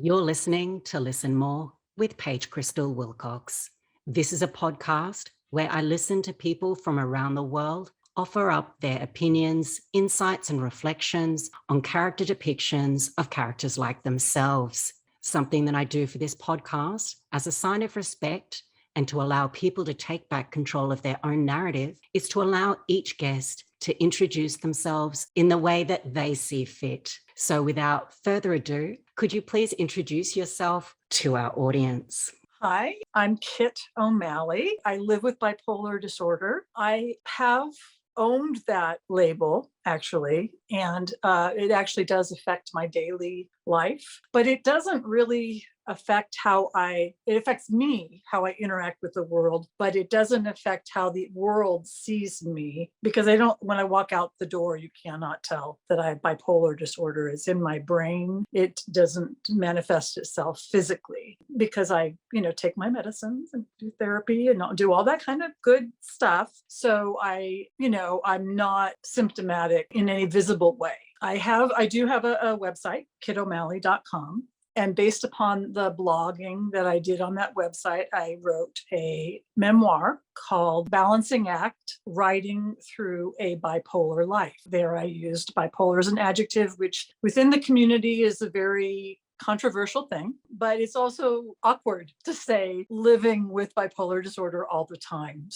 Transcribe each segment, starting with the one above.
You're listening to Listen More with Paige Krystal Wilcox. This is a podcast where I listen to people from around the world offer up their opinions, insights, and reflections on character depictions of characters like themselves. Something that I do for this podcast as a sign of respect and to allow people to take back control of their own narrative is to allow each guest to introduce themselves in the way that they see fit. So without further ado, could you please introduce yourself to our audience? Hi, I'm Kitt O'Malley. I live with bipolar disorder. I have owned that label, actually, and it actually does affect my daily life, but it doesn't really affect it affects me, how I interact with the world, but it doesn't affect how the world sees me because when I walk out the door, you cannot tell that I have bipolar disorder. It's in my brain. It doesn't manifest itself physically because I, take my medicines and do therapy and do all that kind of good stuff. So I'm not symptomatic in any visible way. I do have a website, kittomalley.com. And based upon the blogging that I did on that website, I wrote a memoir called Balancing Act, Writing Through a Bipolar Life. There I used bipolar as an adjective, which within the community is a very controversial thing, but it's also awkward to say living with bipolar disorder all the time.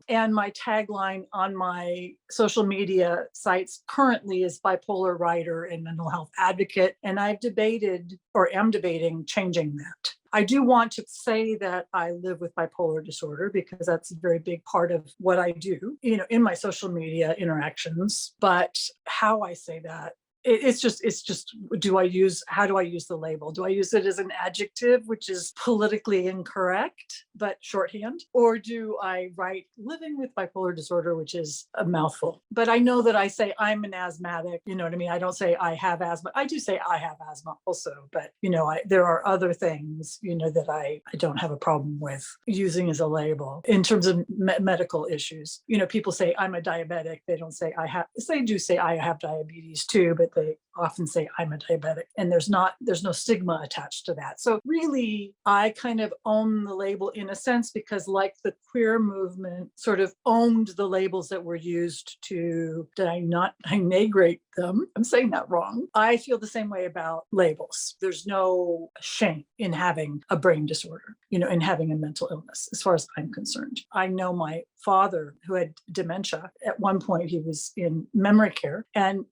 And my tagline on my social media sites currently is bipolar writer and mental health advocate. And I've debated or am debating changing that. I do want to say that I live with bipolar disorder because that's a very big part of what I do, in my social media interactions. But how I say that, it's just, how do I use the label? Do I use it as an adjective, which is politically incorrect, but shorthand? Or do I write living with bipolar disorder, which is a mouthful? But I know that I say I'm an asthmatic, you know what I mean? I don't say I have asthma. I do say I have asthma also, but there are other things, that I don't have a problem with using as a label in terms of medical issues. People say I'm a diabetic. They don't say they do say I have diabetes too, but they often say I'm a diabetic, and there's no stigma attached to that. So really, I kind of own the label in a sense because, like the queer movement sort of owned the labels that were used to, I negrate them? I'm saying that wrong. I feel the same way about labels. There's no shame in having a brain disorder, in having a mental illness, as far as I'm concerned. I know my father, who had dementia. At one point, he was in memory care, and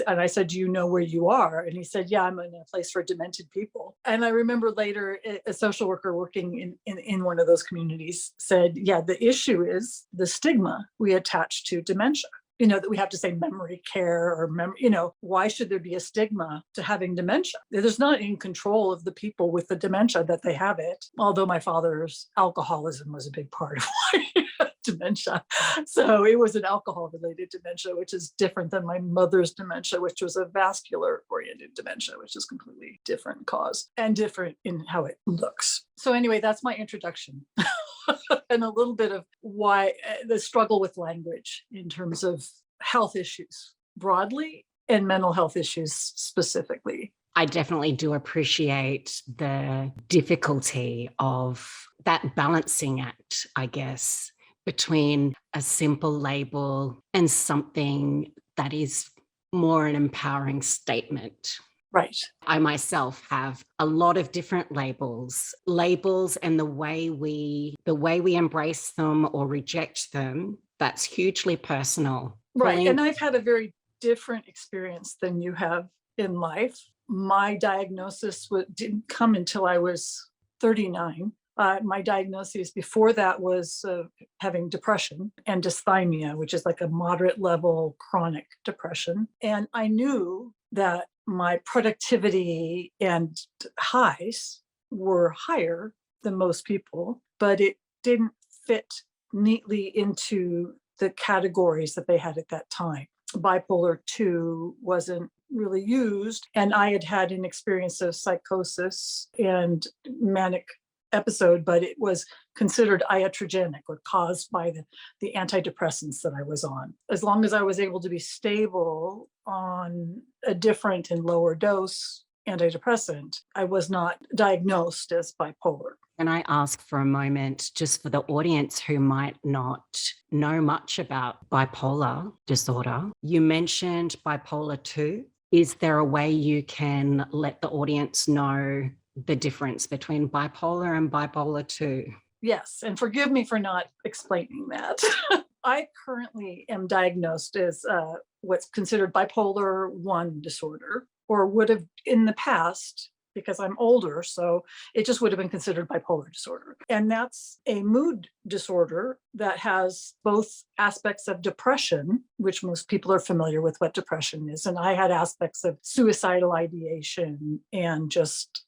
I said, "Do you know where you are?" And he said, "Yeah, I'm in a place for demented people." And I remember later, a social worker working in one of those communities said, "Yeah, the issue is the stigma we attach to dementia." That we have to say memory care or why should there be a stigma to having dementia? There's not in control of the people with the dementia that they have it. Although my father's alcoholism was a big part of why he had dementia. So it was an alcohol-related dementia, which is different than my mother's dementia, which was a vascular-oriented dementia, which is completely different cause and different in how it looks. So anyway, that's my introduction. And a little bit of why the struggle with language in terms of health issues broadly and mental health issues specifically. I definitely do appreciate the difficulty of that balancing act, I guess, between a simple label and something that is more an empowering statement. Right. I myself have a lot of different labels and the way we embrace them or reject them, that's hugely personal. Right. And I've had a very different experience than you have in life. My diagnosis didn't come until I was 39. My diagnosis before that was having depression and dysthymia, which is like a moderate level chronic depression. And I knew that my productivity and highs were higher than most people, but it didn't fit neatly into the categories that they had at that time. Bipolar 2 wasn't really used, and I had had an experience of psychosis and manic episode, but it was considered iatrogenic or caused by the antidepressants that I was on. As long as I was able to be stable on a different and lower dose antidepressant, I was not diagnosed as bipolar. Can I ask for a moment, just for the audience who might not know much about bipolar disorder? You mentioned bipolar 2. Is there a way you can let the audience know the difference between bipolar and bipolar 2? Yes, and forgive me for not explaining that. I currently am diagnosed as what's considered bipolar 1 disorder, or would have in the past, because I'm older, so it just would have been considered bipolar disorder. And that's a mood disorder that has both aspects of depression, which most people are familiar with what depression is. And I had aspects of suicidal ideation and just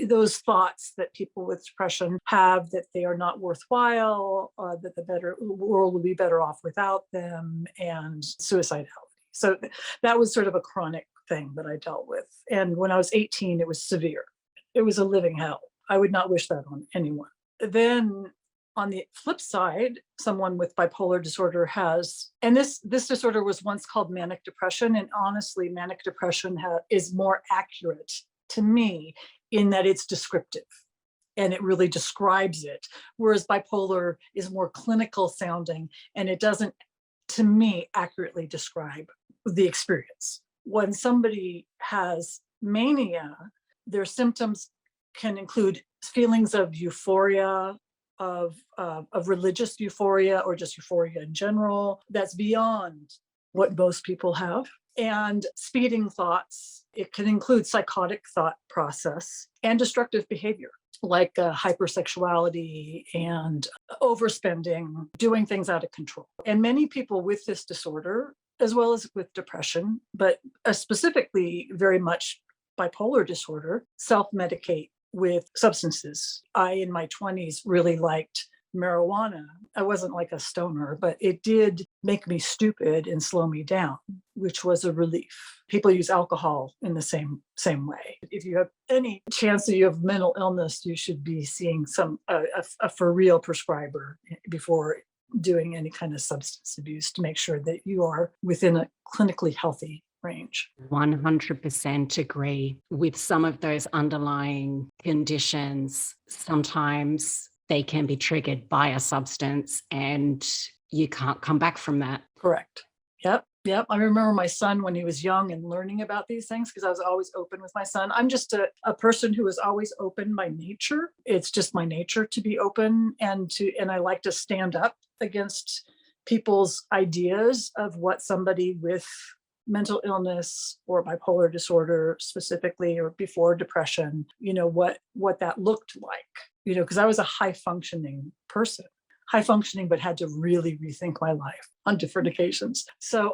those thoughts that people with depression have, that they are not worthwhile, that the world would be better off without them, and suicidality. So that was sort of a chronic thing that I dealt with. And when I was 18, it was severe. It was a living hell. I would not wish that on anyone. Then on the flip side, someone with bipolar disorder has, and this disorder was once called manic depression. And honestly, manic depression is more accurate to me in that it's descriptive and it really describes it. Whereas bipolar is more clinical sounding and it doesn't, to me, accurately describe the experience. When somebody has mania, their symptoms can include feelings of euphoria, of religious euphoria, or just euphoria in general. That's beyond what most people have. And speeding thoughts. It can include psychotic thought process and destructive behavior, like hypersexuality and overspending, doing things out of control. And many people with this disorder, as well as with depression, but specifically very much bipolar disorder, self-medicate with substances. I, in my 20s, really liked marijuana. I wasn't like a stoner, but it did make me stupid and slow me down, which was a relief. People use alcohol in the same way. If you have any chance that you have mental illness, you should be seeing a for real prescriber before doing any kind of substance abuse to make sure that you are within a clinically healthy range. 100% agree. With some of those underlying conditions, sometimes they can be triggered by a substance and you can't come back from that. Correct. Yep. I remember my son when he was young and learning about these things, because I was always open with my son. I'm just a person who is always open by nature. It's just my nature to be open and I like to stand up against people's ideas of what somebody with mental illness or bipolar disorder specifically, or before depression, what that looked like, because I was a high functioning person. High functioning, but had to really rethink my life on different occasions. So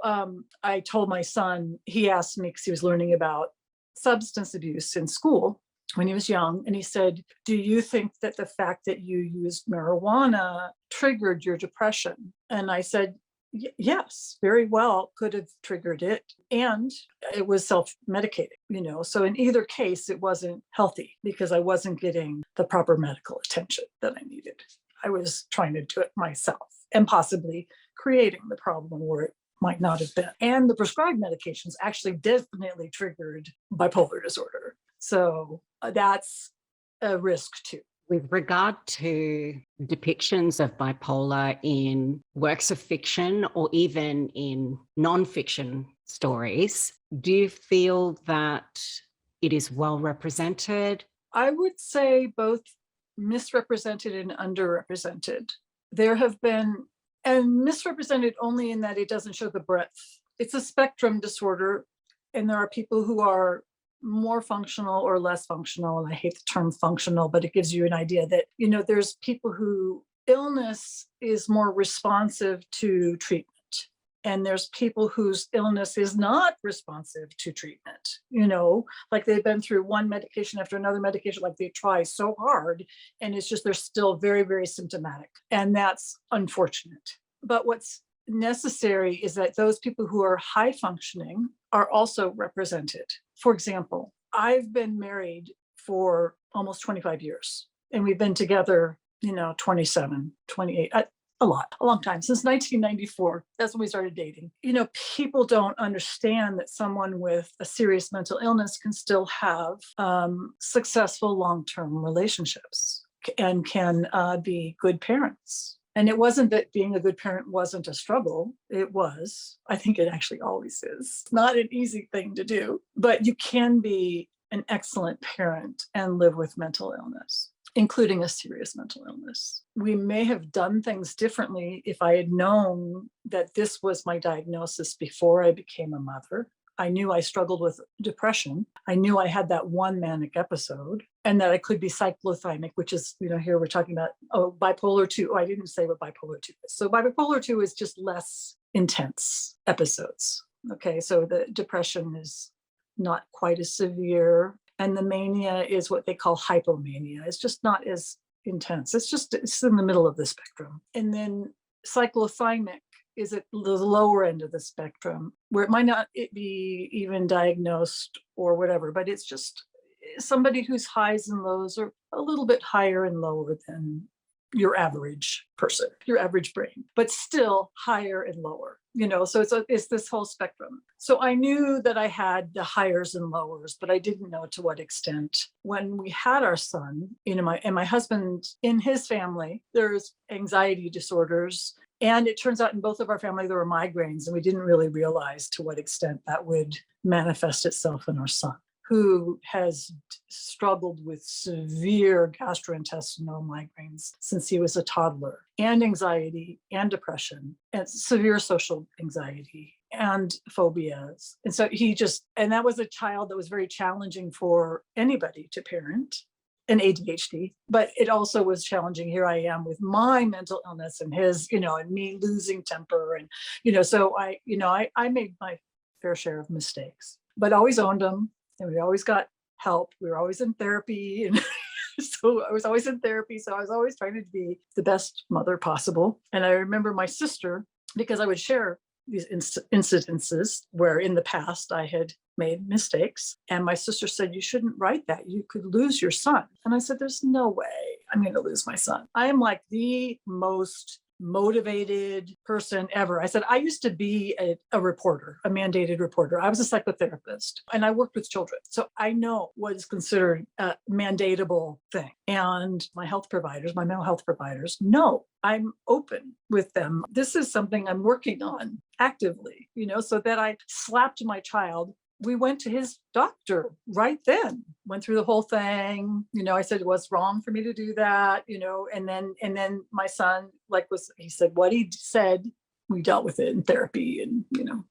I told my son, he asked me, because he was learning about substance abuse in school when he was young, and he said, do you think that the fact that you used marijuana triggered your depression? And I said, yes, very well could have triggered it. And it was self-medicating, so in either case, it wasn't healthy because I wasn't getting the proper medical attention that I needed. I was trying to do it myself and possibly creating the problem where it might not have been. And the prescribed medications actually definitely triggered bipolar disorder. So that's a risk too. With regard to depictions of bipolar in works of fiction or even in non-fiction stories, do you feel that it is well represented? I would say both misrepresented and underrepresented. There have been, and misrepresented only in that it doesn't show the breadth. It's a spectrum disorder, and there are people who are more functional or less functional. And I hate the term functional, but it gives you an idea that, there's people who illness is more responsive to treatment. And there's people whose illness is not responsive to treatment, like they've been through one medication after another medication, like they try so hard, and it's just, they're still very, very symptomatic. And that's unfortunate. But what's necessary is that those people who are high functioning are also represented. For example, I've been married for almost 25 years, and we've been together, 27, 28. a long time, since 1994. That's when we started dating. People don't understand that someone with a serious mental illness can still have successful long-term relationships and can be good parents. And it wasn't that being a good parent wasn't a struggle. It was. I think it actually always is. It's not an easy thing to do, but you can be an excellent parent and live with mental illness, including a serious mental illness. We may have done things differently if I had known that this was my diagnosis before I became a mother. I knew I struggled with depression. I knew I had that one manic episode and that I could be cyclothymic, which is, here we're talking about, bipolar 2. I didn't say what bipolar 2 is. So bipolar 2 is just less intense episodes. Okay, so the depression is not quite as severe. And the mania is what they call hypomania. It's just not as intense. It's in the middle of the spectrum. And then cyclothymic is at the lower end of the spectrum, where it might not be even diagnosed or whatever, but it's just somebody whose highs and lows are a little bit higher and lower than your average person, your average brain, but still higher and lower, so it's this whole spectrum. So I knew that I had the highers and lowers, but I didn't know to what extent. When we had our son, my husband, in his family, there's anxiety disorders. And it turns out in both of our family, there were migraines, and we didn't really realize to what extent that would manifest itself in our son, who has struggled with severe gastrointestinal migraines since he was a toddler, and anxiety and depression and severe social anxiety and phobias. And so and that was a child that was very challenging for anybody to parent, an ADHD, but it also was challenging. Here I am with my mental illness and his, and me losing temper. And, so I made my fair share of mistakes, but always owned them. And we always got help. We were always in therapy. And so I was always in therapy. So I was always trying to be the best mother possible. And I remember my sister, because I would share these incidences where in the past I had made mistakes. And my sister said, you shouldn't write that. You could lose your son. And I said, there's no way I'm going to lose my son. I am like the most motivated person ever. I said, I used to be a reporter, a mandated reporter. I was a psychotherapist and I worked with children. So I know what is considered a mandatable thing. And my mental health providers know I'm open with them. This is something I'm working on actively, so that I slapped my child. We went to his doctor right then, went through the whole thing. I said, it was wrong for me to do that, and then my son, he said what he said, we dealt with it in therapy and,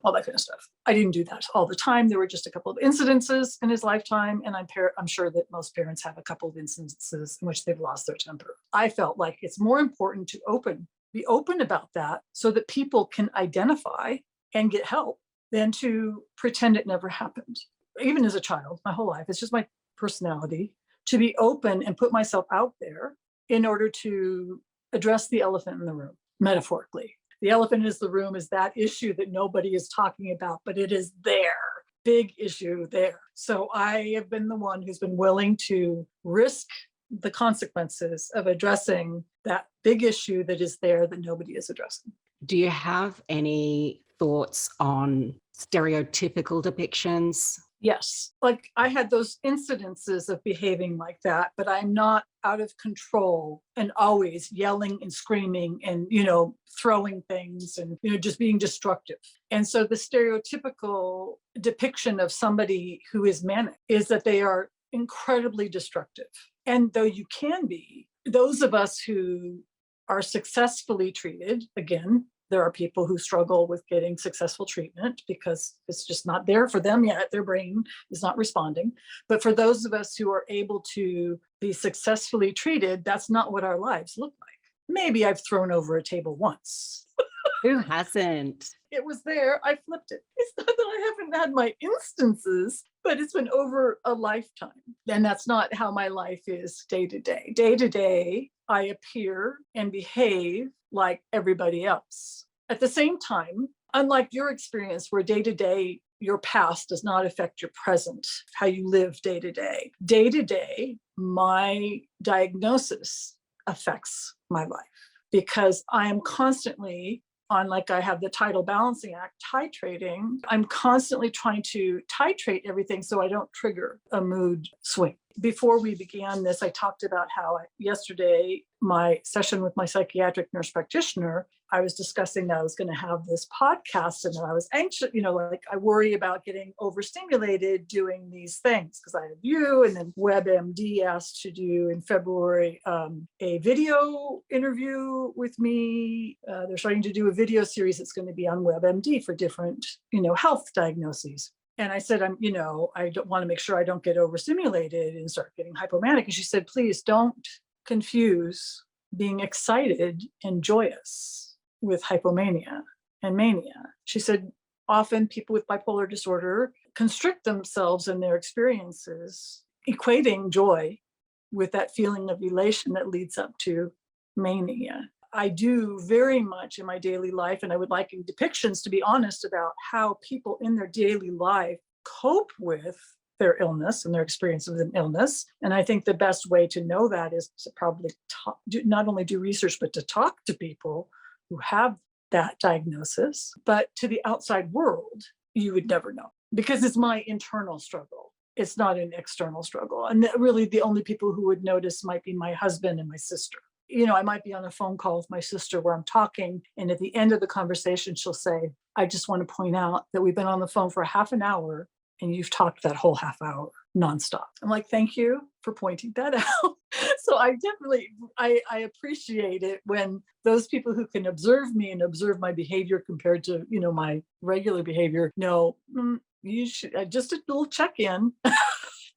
all that kind of stuff. I didn't do that all the time. There were just a couple of incidences in his lifetime. And I'm sure that most parents have a couple of instances in which they've lost their temper. I felt like it's more important to be open about that so that people can identify and get help than to pretend it never happened. Even as a child, my whole life, it's just my personality to be open and put myself out there in order to address the elephant in the room, metaphorically. The elephant in the room is that issue that nobody is talking about, but it is there, big issue there. So I have been the one who's been willing to risk the consequences of addressing that big issue that is there that nobody is addressing. Do you have any thoughts on stereotypical depictions? Yes. I had those incidences of behaving like that, but I'm not out of control and always yelling and screaming and, throwing things and, just being destructive. And so the stereotypical depiction of somebody who is manic is that they are incredibly destructive. And though you can be, those of us who are successfully treated, again, there are people who struggle with getting successful treatment because it's just not there for them yet. Their brain is not responding. But for those of us who are able to be successfully treated, that's not what our lives look like. Maybe I've thrown over a table once. Who hasn't? It was there. I flipped it. It's not that I haven't had my instances, but it's been over a lifetime. And that's not how my life is day to day. Day to day, I appear and behave like everybody else. At the same time, unlike your experience where day to day, your past does not affect your present, how you live day to day, my diagnosis affects my life. because I am constantly on, like I have the tidal balancing act, titrating. I'm constantly trying to titrate everything so I don't trigger a mood swing. Before we began this, I talked about how yesterday, my session with my psychiatric nurse practitioner, I was discussing that I was going to have this podcast and that I was anxious, like I worry about getting overstimulated doing these things because I have you, and then WebMD asked to do in February a video interview with me. They're starting to do a video series that's going to be on WebMD for different, health diagnoses. And I said, I don't want to make sure I don't get overstimulated and start getting hypomanic. And she said, please don't confuse being excited and joyous with hypomania and mania. She said, often people with bipolar disorder constrict themselves in their experiences, equating joy with that feeling of elation that leads up to mania. I do very much in my daily life, and I would like in depictions to be honest about how people in their daily life cope with their illness and their experience of an illness. And I think the best way to know that is to probably not only do research, but to talk to people who have that diagnosis. But to the outside world, you would never know because it's my internal struggle. It's not an external struggle. And really the only people who would notice might be my husband and my sister. I might be on a phone call with my sister where I'm talking, and at the end of the conversation, she'll say, I just want to point out that we've been on the phone for half an hour and you've talked that whole half hour nonstop. I'm like, thank you for pointing that out. So I definitely, I appreciate it when those people who can observe me and observe my behavior compared to, my regular behavior, you should just a little check-in.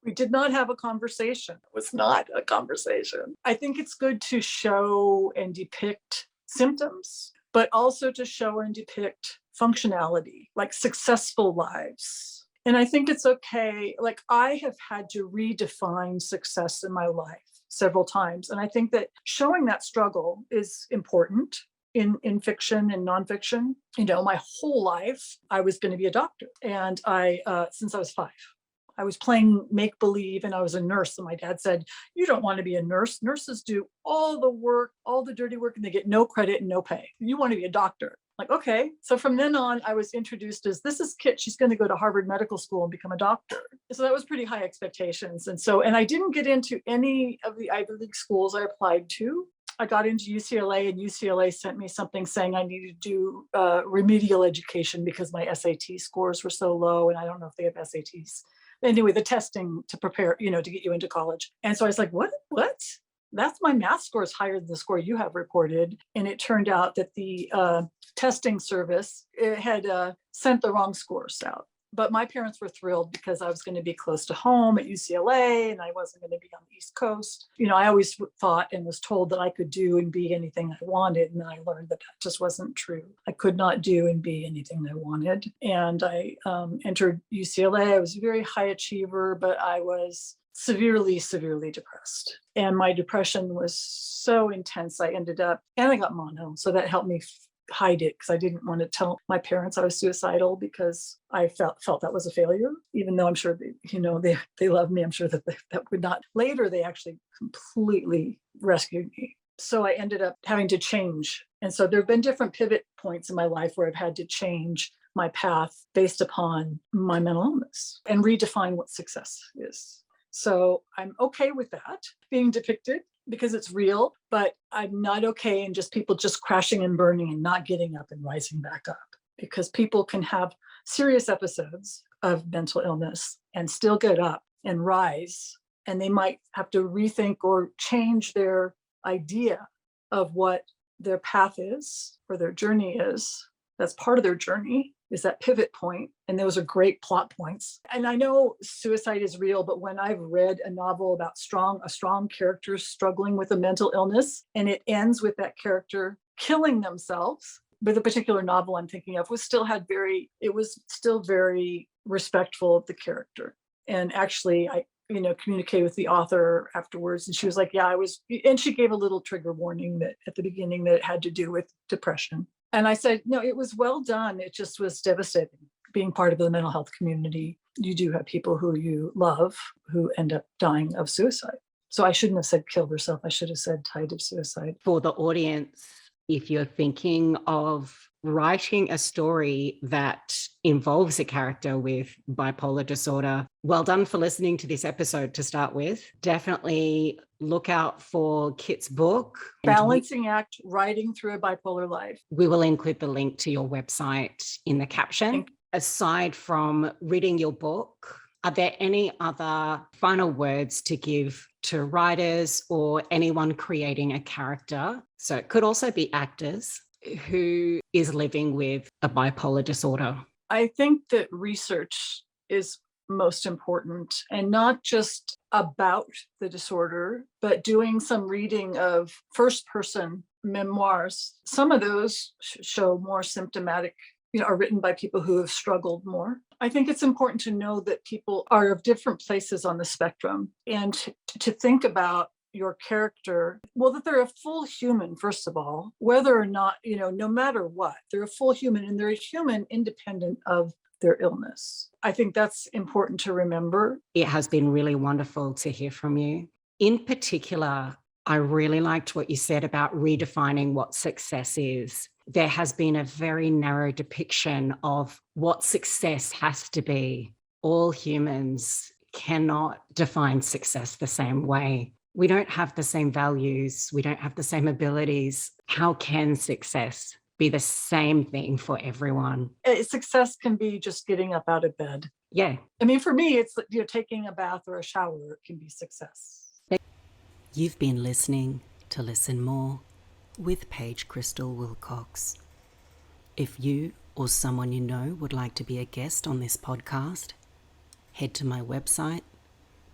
We did not have a conversation. It was not a conversation. I think it's good to show and depict symptoms, but also to show and depict functionality, like successful lives. And I think it's okay. Like I have had to redefine success in my life several times. And I think that showing that struggle is important in fiction and nonfiction. My whole life, I was going to be a doctor. And since I was 5. I was playing make-believe and I was a nurse. And my dad said, you don't want to be a nurse. Nurses do all the work, all the dirty work, and they get no credit and no pay. You want to be a doctor. Like, okay. So from then on, I was introduced as, this is Kitt. She's going to go to Harvard Medical School and become a doctor. So that was pretty high expectations. And I didn't get into any of the Ivy League schools I applied to. I got into UCLA, and UCLA sent me something saying I needed to do remedial education because my SAT scores were so low. And I don't know if they have SATs. Anyway, the testing to prepare, to get you into college. And so I was like, what? That's my math score is higher than the score you have reported. And it turned out that the testing service had sent the wrong scores out. But my parents were thrilled because I was going to be close to home at UCLA and I wasn't going to be on the East Coast. I always thought and was told that I could do and be anything I wanted. And then I learned that just wasn't true. I could not do and be anything I wanted. And I entered UCLA. I was a very high achiever, but I was severely, severely depressed. And my depression was so intense. I got mono. So that helped me hide it because I didn't want to tell my parents I was suicidal because I felt that was a failure, even though I'm sure they love me. I'm sure that would not. Later, they actually completely rescued me. So I ended up having to change. And so there have been different pivot points in my life where I've had to change my path based upon my mental illness and redefine what success is. So I'm okay with that being depicted because it's real, but I'm not okay in just people just crashing and burning and not getting up and rising back up, because people can have serious episodes of mental illness and still get up and rise. And they might have to rethink or change their idea of what their path is or their journey is. That's part of their journey, is that pivot point. And those are great plot points. And I know suicide is real, but when I've read a novel about a strong character struggling with a mental illness, and it ends with that character killing themselves, but the particular novel I'm thinking of was still very respectful of the character. And actually, I communicated with the author afterwards, and she was like, and she gave a little trigger warning that at the beginning that it had to do with depression. And I said, no, it was well done. It just was devastating. Being part of the mental health community, you do have people who you love who end up dying of suicide. So I shouldn't have said killed herself. I should have said died of suicide. For the audience, if you're thinking of writing a story that involves a character with bipolar disorder, well done for listening to this episode to start with. Definitely look out for Kitt's book. Balancing Act, Writing Through a Bipolar Life. We will include the link to your website in the caption. Aside from reading your book, are there any other final words to give to writers or anyone creating a character? So it could also be actors who is living with a bipolar disorder. I think that research is most important, and not just about the disorder, but doing some reading of first-person memoirs. Some of those show more symptomatic, are written by people who have struggled more. I think it's important to know that people are of different places on the spectrum, and to think about your character, well, that they're a full human, first of all, whether or not, no matter what, they're a full human, and they're a human independent of their illness. I think that's important to remember. It has been really wonderful to hear from you. In particular, I really liked what you said about redefining what success is. There has been a very narrow depiction of what success has to be. All humans cannot define success the same way. We don't have the same values. We don't have the same abilities. How can success be the same thing for everyone? Success can be just getting up out of bed. Yeah. I mean, for me, it's taking a bath or a shower. It can be success. You've been listening to Listen More with Paige Krystal Wilcox. If you or someone you know would like to be a guest on this podcast, head to my website,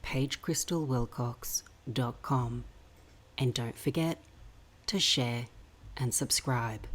paigekrystalwilcox.com, and don't forget to share and subscribe.